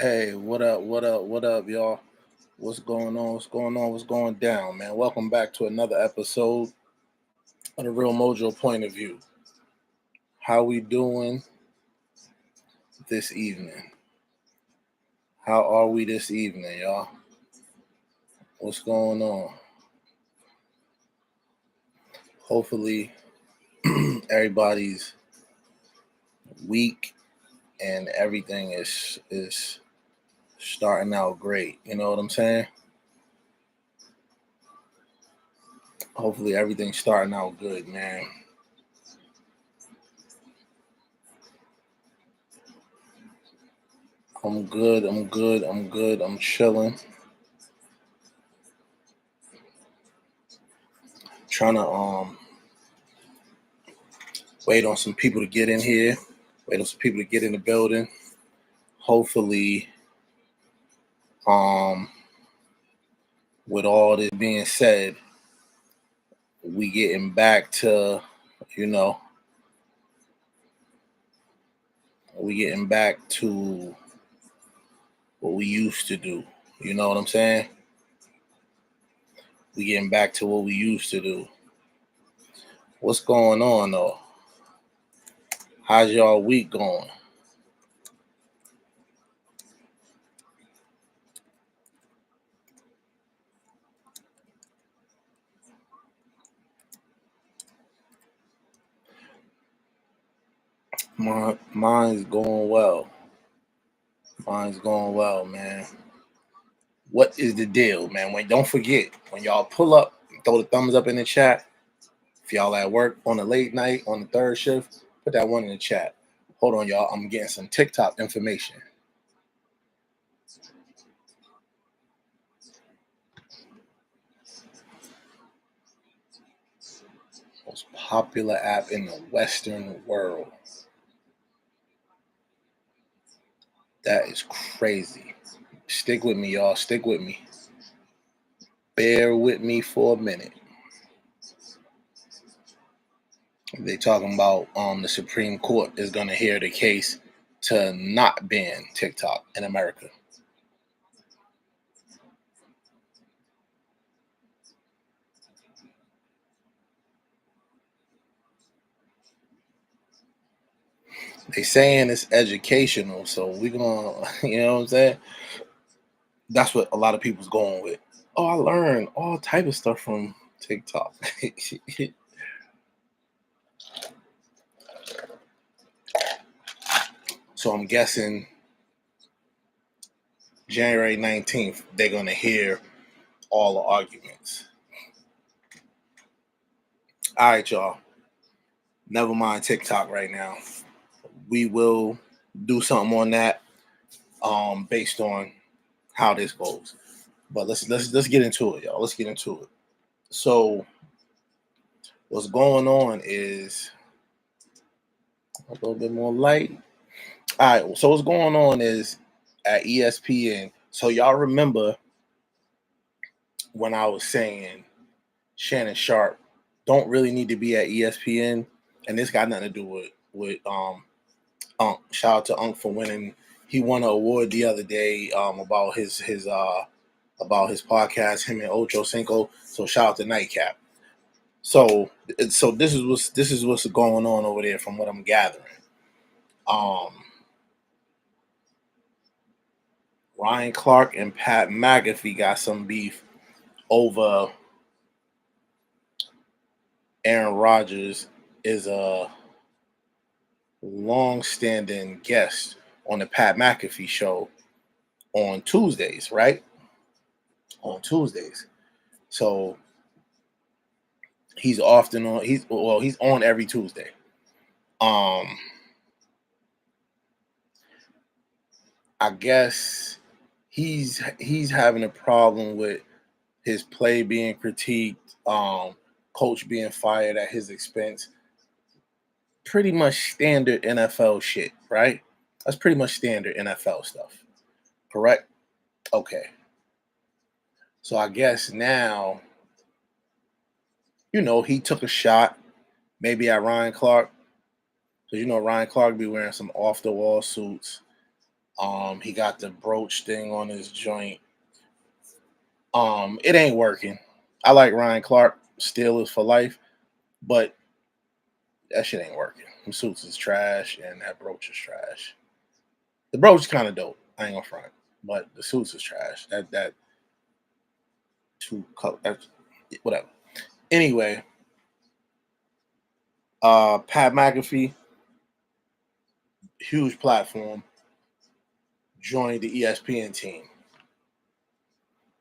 Hey, what up? What up? What up, y'all? What's going on? What's going on? What's going down, man? Welcome back to another episode of the Real Mojo Point of View. How we doing this evening? How are we this evening, y'all? What's going on? Hopefully, everybody's week and everything is starting out great. You know what I'm saying? Hopefully, everything's starting out good, man. I'm good. I'm good. I'm good. I'm chilling. Trying to wait on some people to get in here. Wait on some people to get in the building. Hopefully, with all this being said, we getting back to, you know, we getting back to what we used to do. You know what I'm saying? We getting back to what we used to do. What's going on though? How's y'all week going? Mine's going well. Mine's going well, man. What is the deal, man? Don't forget when y'all pull up, throw the thumbs up in the chat. If y'all at work on a late night on the third shift, put that one in the chat. Hold on, y'all. I'm getting some TikTok information. Most popular app in the Western world. That is crazy. Stick with me, y'all. Stick with me. Bear with me for a minute. They talking about the Supreme Court is going to hear the case to not ban TikTok in America. They saying it's educational, so we gonna, you know what I'm saying? That's what a lot of people's going with. Oh, I learned all type of stuff from TikTok. So I'm guessing January 19th, they're gonna hear all the arguments. All right, y'all. Never mind TikTok right now. We will do something on that based on how this goes. But let's get into it, y'all. Let's get into it. So what's going on is a little bit more light. All right. So what's going on is at ESPN. So y'all remember when I was saying Shannon Sharp don't really need to be at ESPN, and this got nothing to do with Unc. Shout out to Unc for winning. He won an award the other day about his podcast, him and Ocho Cinco. So shout out to Nightcap. So this is what's going on over there from what I'm gathering. Ryan Clark and Pat McAfee got some beef over Aaron Rodgers is a long-standing guest on the Pat McAfee show on Tuesdays, right? On Tuesdays. So he's often on he's on every Tuesday. I guess he's having a problem with his play being critiqued, coach being fired at his expense. Pretty much standard NFL shit, right? That's pretty much standard NFL stuff. Correct? Okay. So I guess now, he took a shot maybe at Ryan Clark. Because Ryan Clark be wearing some off the wall suits. He got the brooch thing on his joint. It ain't working. I like Ryan Clark, Steelers for life, but that shit ain't working. Them suits is trash, and that brooch is trash. The brooch is kind of dope. I ain't gonna front, but the suits is trash. That two color, that's whatever. Anyway, Pat McAfee, huge platform, joined the ESPN team.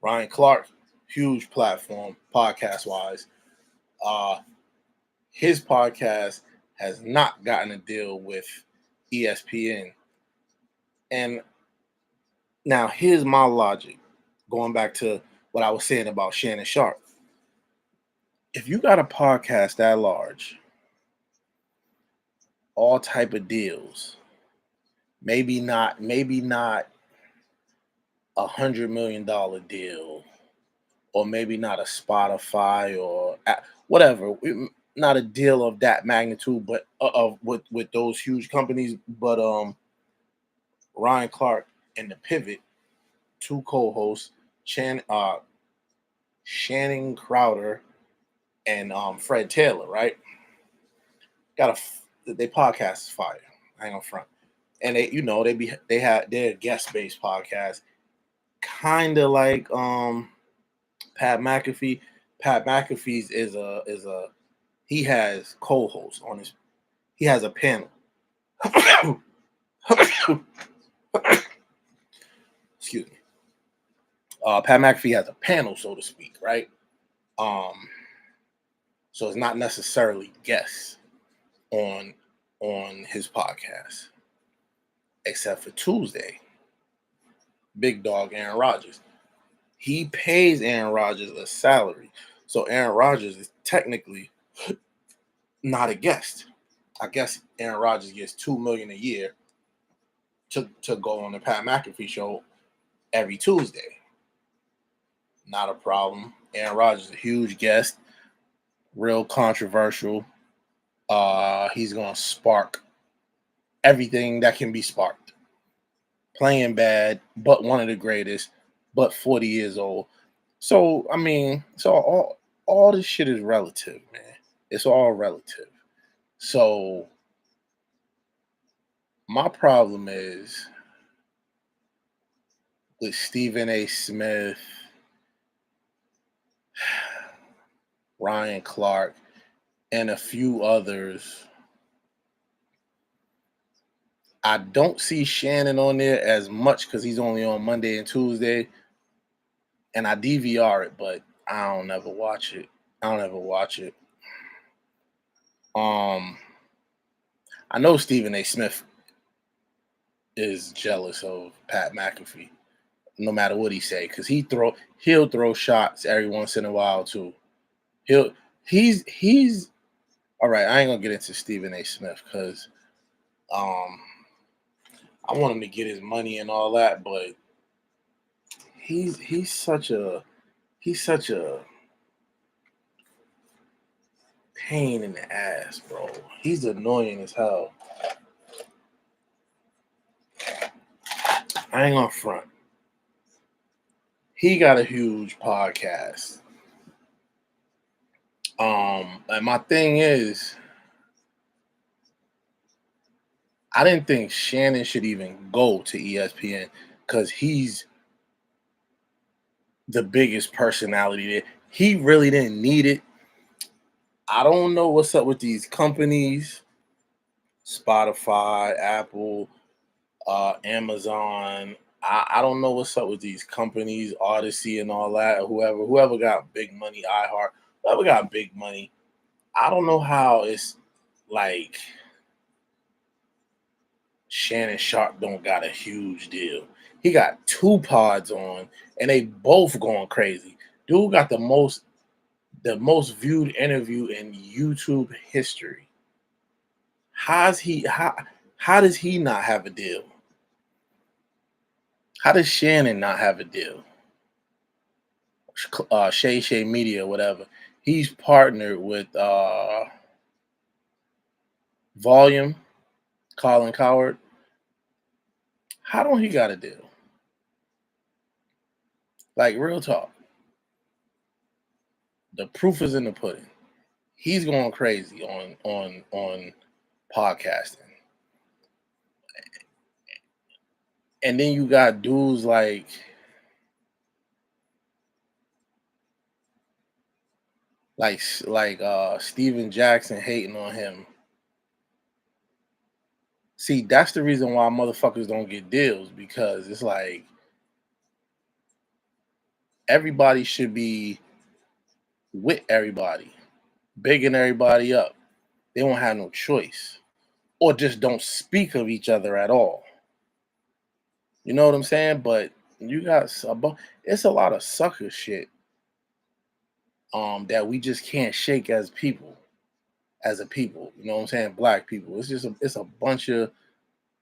Ryan Clark, huge platform, podcast wise. His podcast has not gotten a deal with ESPN. And now here's my logic, going back to what I was saying about Shannon Sharp. If you got a podcast that large, all type of deals, maybe not $100 million deal, or maybe not a Spotify or whatever, not a deal of that magnitude, but of with those huge companies. But Ryan Clark and the Pivot, two co-hosts, Shannon Crowder and Fred Taylor, right? They podcast is fire. I ain't gonna front. And they had their guest based podcast, kind of like Pat McAfee. Pat McAfee's is a he has co-hosts on his. He has a panel. Excuse me. Pat McAfee has a panel, so to speak, right? So it's not necessarily guests on his podcast, except for Tuesday. Big dog Aaron Rodgers. He pays Aaron Rodgers a salary, so Aaron Rodgers is technically not a guest. I guess Aaron Rodgers gets $2 million a year to go on the Pat McAfee show every Tuesday. Not a problem. Aaron Rodgers is a huge guest, real controversial. He's gonna spark everything that can be sparked. Playing bad, but one of the greatest, but 40 years old. So I mean, all this shit is relative, man. It's all relative. So my problem is with Stephen A. Smith, Ryan Clark, and a few others. I don't see Shannon on there as much because he's only on Monday and Tuesday. And I DVR it, but I don't ever watch it. I know Stephen A. Smith is jealous of Pat McAfee, no matter what he say, because he'll throw shots every once in a while too. He's all right. I ain't gonna get into Stephen A. Smith because I want him to get his money and all that, but he's such a pain in the ass, bro. He's annoying as hell. I ain't gonna front. He got a huge podcast. And my thing is, I didn't think Shannon should even go to ESPN because he's the biggest personality there. He really didn't need it. I don't know what's up with these companies, Spotify, Apple, Amazon. I don't know what's up with these companies, Odyssey and all that. Whoever got big money, iHeart, whoever got big money. I don't know how it's like Shannon Sharp don't got a huge deal. He got two pods on, and they both going crazy. Dude got the most viewed interview in YouTube history. How does he not have a deal? How does Shannon not have a deal? Shay Media, whatever. He's partnered with Volume, Colin Coward. How don't he got a deal? Like real talk. The proof is in the pudding. He's going crazy on podcasting. And then you got dudes like Steven Jackson hating on him. See, that's the reason why motherfuckers don't get deals, because it's like everybody should be with everybody, bigging everybody up. They won't have no choice, or just don't speak of each other at all. You know what I'm saying? But you got it's a lot of sucker shit that we just can't shake as people, as a people. You know what I'm saying? Black people. It's a bunch of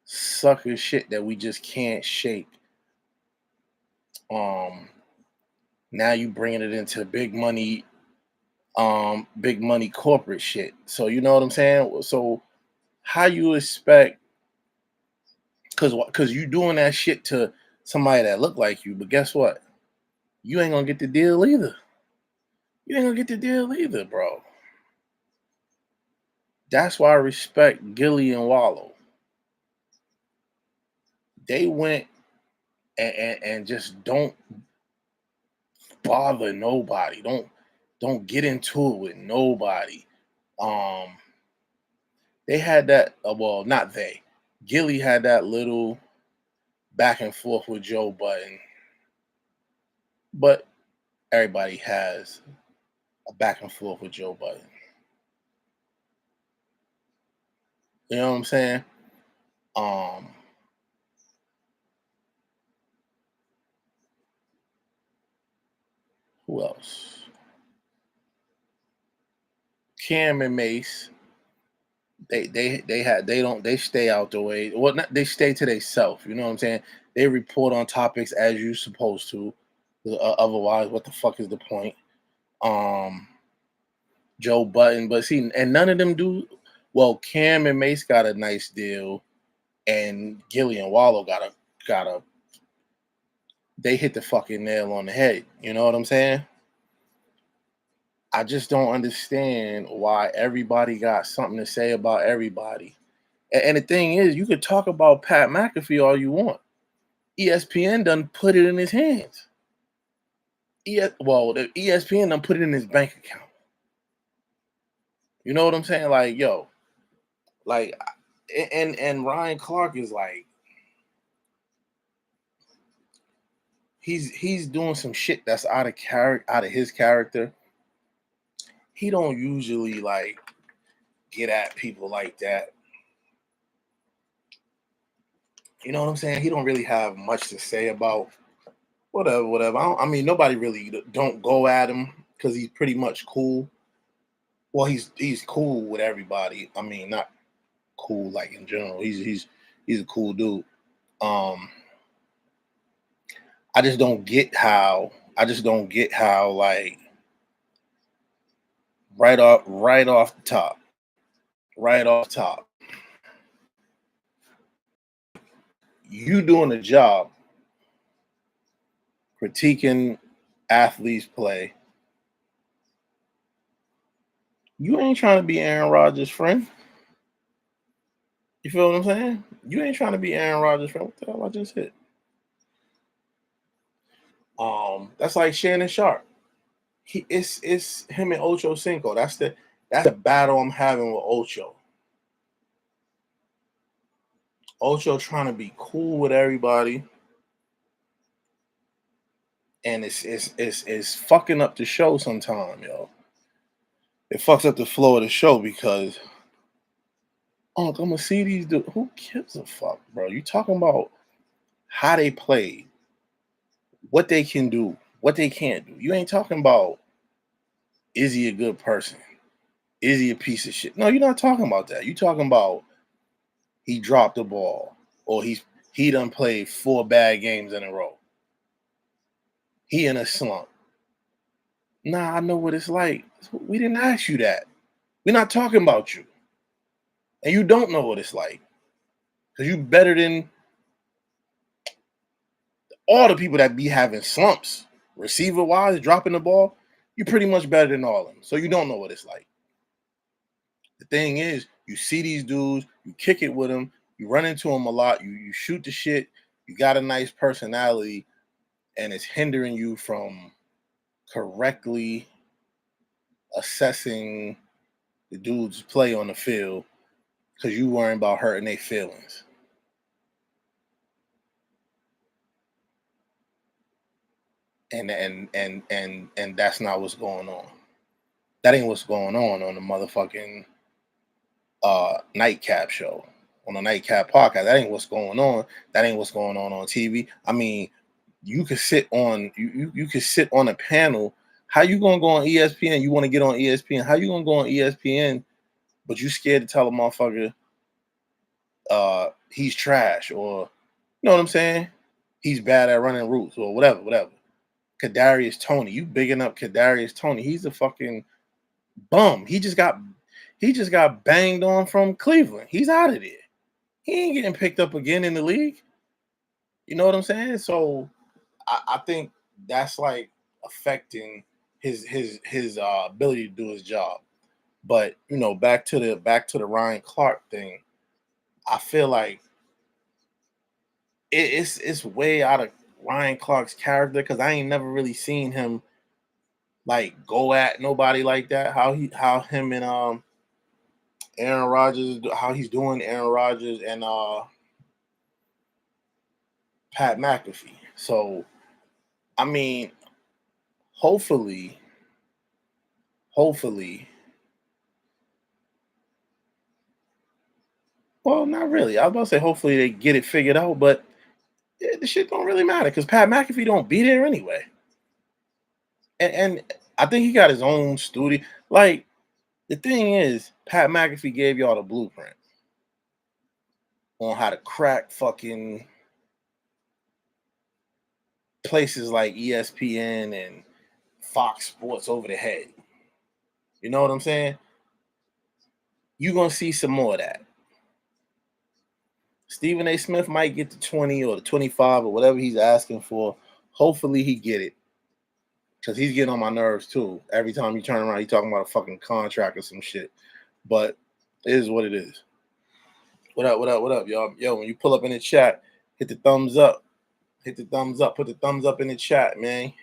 sucker shit that we just can't shake. Now you bringing it into big money corporate shit. So you know what I'm saying? So how you expect, cause you doing that shit to somebody that look like you, but guess what? You ain't gonna get the deal either. You ain't gonna get the deal either, bro. That's why I respect Gilly and Wallow. They went and just don't bother nobody. Don't get into it with nobody. Um, they had that. Well, not they. Gilly had that little back and forth with Joe Budden, but everybody has a back and forth with Joe Budden. You know what I'm saying? Um, who else? Cam and Mace. They stay out the way. Well, not, they stay to themselves. You know what I'm saying? They report on topics as you supposed to. Otherwise, what the fuck is the point? Um, Joe Budden, but see, and none of them do. Well, Cam and Mace got a nice deal, and Gilly and Wallow got a. They hit the fucking nail on the head. You know what I'm saying? I just don't understand why everybody got something to say about everybody. And the thing is, you could talk about Pat McAfee all you want. ESPN done put it in his hands. The ESPN done put it in his bank account. You know what I'm saying? Like, yo, like, and Ryan Clark is like, he's doing some shit that's out of character, out of his character. He don't usually like get at people like that. You know what I'm saying? He don't really have much to say about whatever. I mean, nobody really don't go at him because he's pretty much cool. Well, he's cool with everybody. I mean, not cool like in general. He's a cool dude. Um, I just don't get how. Like right off the top, right off the top, you doing a job critiquing athletes play. You ain't trying to be Aaron Rodgers' friend. You feel what I'm saying? You ain't trying to be Aaron Rodgers' friend. What the hell I just hit? That's like Shannon Sharp. It's him and Ocho Cinco. That's the battle I'm having with Ocho. Ocho trying to be cool with everybody, and it's fucking up the show sometime, yo. It fucks up the flow of the show because I'm gonna see these dudes. Who gives a fuck, bro? You talking about how they play, what they can do, what they can't do. You ain't talking about is he a good person? Is he a piece of shit? No, you're not talking about that. You talking about he dropped the ball, or he done played 4 bad games in a row. He in a slump. Nah, I know what it's like. We didn't ask you that. We're not talking about you. And you don't know what it's like. Because you better than all the people that be having slumps, receiver wise, dropping the ball, you're pretty much better than all of them. So you don't know what it's like. The thing is, you see these dudes, you kick it with them, you run into them a lot, you shoot the shit, you got a nice personality, and it's hindering you from correctly assessing the dude's play on the field because you worrying about hurting their feelings. And that's not what's going on. That ain't what's going on the motherfucking nightcap show, on the nightcap podcast. That ain't what's going on. That ain't what's going on TV. I mean, you could sit on you could sit on a panel. How you gonna go on ESPN? You want to get on ESPN? How you gonna go on ESPN? But you scared to tell a motherfucker he's trash, or you know what I'm saying? He's bad at running routes or whatever. Kadarius Toney, you bigging up Kadarius Toney? He's a fucking bum. He just got banged on from Cleveland. He's out of there. He ain't getting picked up again in the league. You know what I'm saying? So I think that's like affecting his ability to do his job. But you know, back to the Ryan Clark thing. I feel like it's way out of Ryan Clark's character because I ain't never really seen him like go at nobody like that. How him and Aaron Rodgers, how he's doing Aaron Rodgers and Pat McAfee. So I mean, hopefully, well, not really. I was about to say hopefully they get it figured out, but the shit don't really matter because Pat McAfee don't be there anyway. And I think he got his own studio. Like the thing is, Pat McAfee gave y'all the blueprint on how to crack fucking places like ESPN and Fox Sports over the head. You know what I'm saying? You're gonna see some more of that. Stephen A. Smith might get the 20 or the 25 or whatever he's asking for. Hopefully he get it. Because he's getting on my nerves too. Every time you turn around, he's talking about a fucking contract or some shit. But it is what it is. What up, y'all? Yo, when you pull up in the chat, hit the thumbs up. Hit the thumbs up. Put the thumbs up in the chat, man.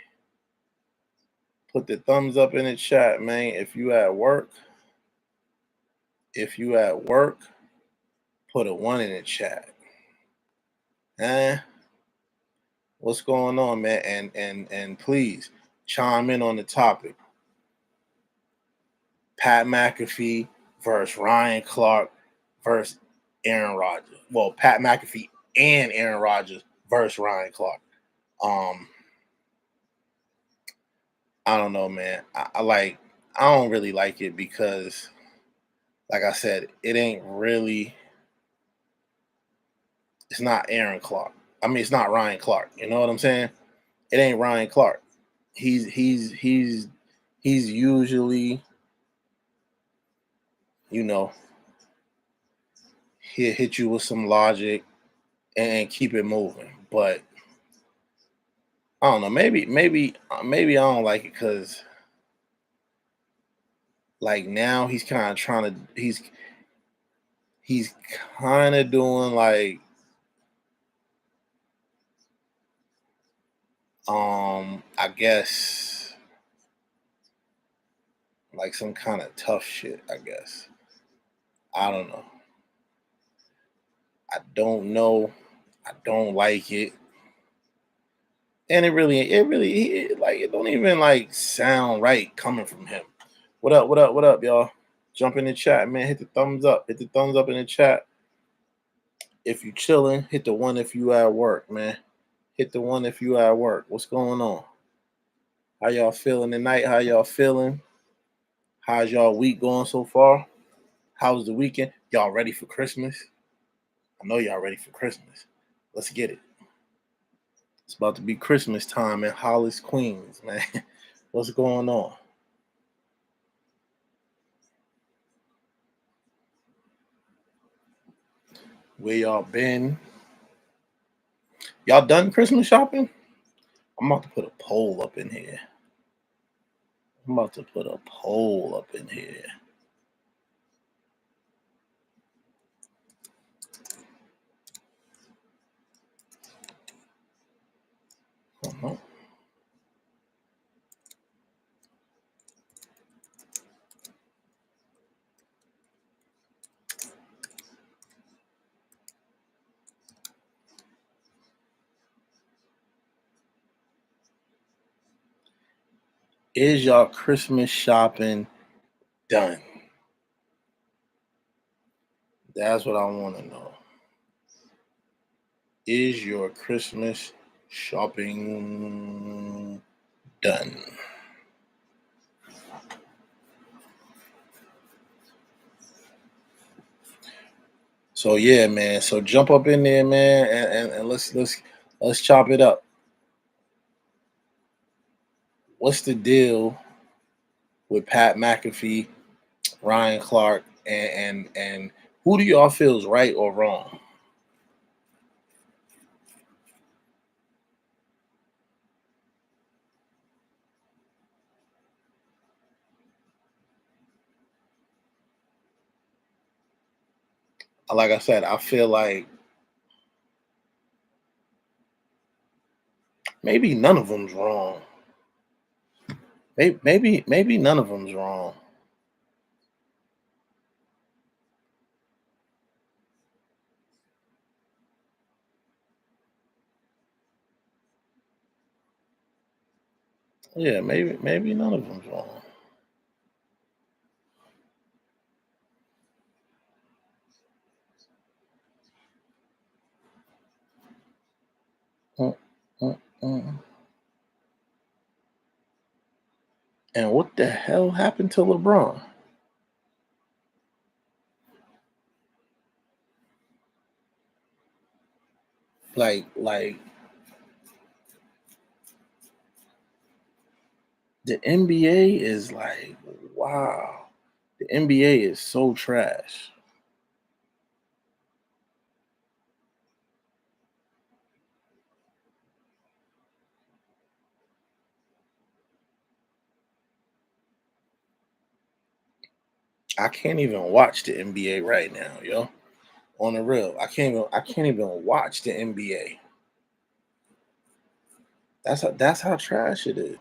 Put the thumbs up in the chat, man. If you at work, put a 1 in the chat. What's going on, man? And please chime in on the topic. Pat McAfee versus Ryan Clark versus Aaron Rodgers. Well, Pat McAfee and Aaron Rodgers versus Ryan Clark. I don't know, man. I don't really like it because, like I said, it ain't really. It's not Aaron Clark. I mean, it's not Ryan Clark. You know what I'm saying? It ain't Ryan Clark. He's usually, you know, he'll hit you with some logic and keep it moving. But I don't know. Maybe I don't like it because like now he's kind of trying to he's kind of doing like I guess like some kind of tough shit. I guess I don't know. I don't know. I don't like it. And it don't even like sound right coming from him. What up, y'all? Jump in the chat, man. Hit the thumbs up. Hit the thumbs up in the chat. If you chilling, hit the 1 if you at work, man. Hit the 1 if you at work. What's going on? How y'all feeling tonight? How y'all feeling? How's y'all week going so far? How's the weekend? Y'all ready for Christmas? I know y'all ready for Christmas. Let's get it. It's about to be Christmas time in Hollis, Queens, man. What's going on? Where y'all been? Y'all done Christmas shopping? I'm about to put a poll up in here. I'm about to put a poll up in here. Uh-huh. Is y'all Christmas shopping done? That's what I want to know. Is your Christmas shopping done? So yeah, man. So jump up in there, man, and let's chop it up. What's the deal with Pat McAfee, Ryan Clark, and who do y'all feel is right or wrong? Like I said, I feel like maybe none of them's wrong. Maybe none of them's wrong. Yeah, maybe none of them's wrong. Mm, mm, mm. And what the hell happened to LeBron? Like the NBA is like, wow. The NBA is so trash. I can't even watch the NBA right now, yo. On the real, I can't even watch the NBA. That's how trash it is.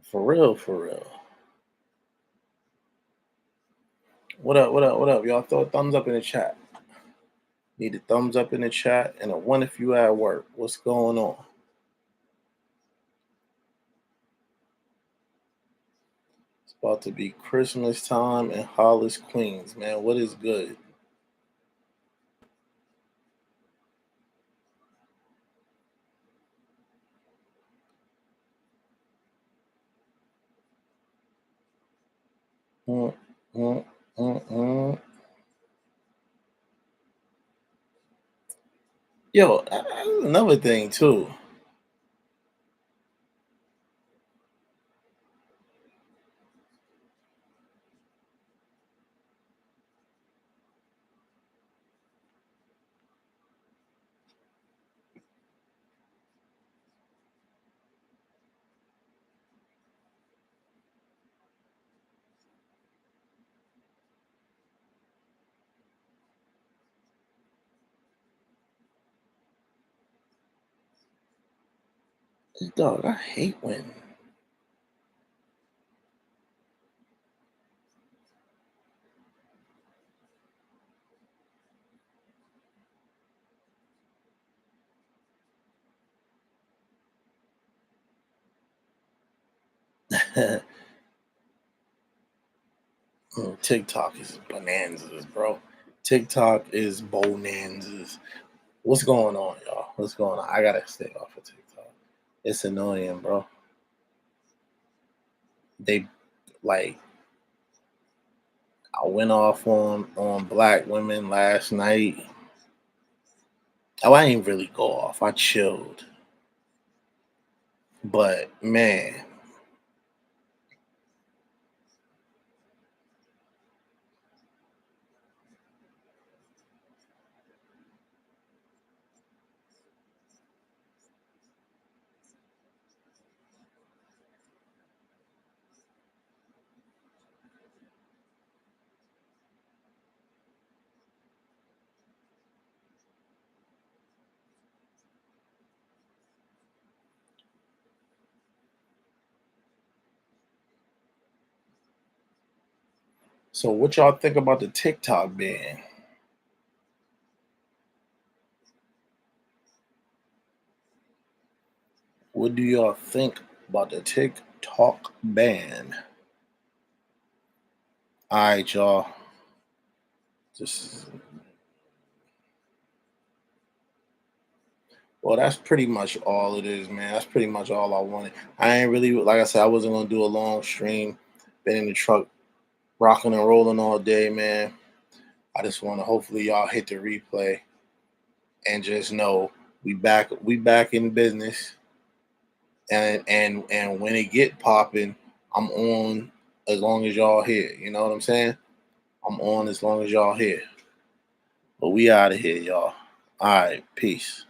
For real, for real. What up? What up? What up? Y'all throw a thumbs up in the chat. Need a thumbs up in the chat and a one if you at work. What's going on? It's about to be Christmas time in Hollis, Queens, man. What is good? Mm, mm, mm. Yo, another thing too. Dog, I hate when TikTok is bonanzas, bro. TikTok is bonanzas. What's going on, y'all? What's going on? I gotta stay off of TikTok. It's annoying, bro. They like I went off on black women last night. Oh, I didn't really go off. I chilled. But man, So what y'all think about the TikTok ban? What do y'all think about the TikTok ban? All right, y'all. Just Well, that's pretty much all it is, man. That's pretty much all I wanted. I ain't really, like I said, I wasn't gonna do a long stream. Been in the truck, rocking and rolling all day, man. I just want to hopefully y'all hit the replay and just know we back in business. And when it get popping, I'm on as long as y'all here. You know what I'm saying? I'm on as long as y'all here. But we out of here, y'all. All right, peace.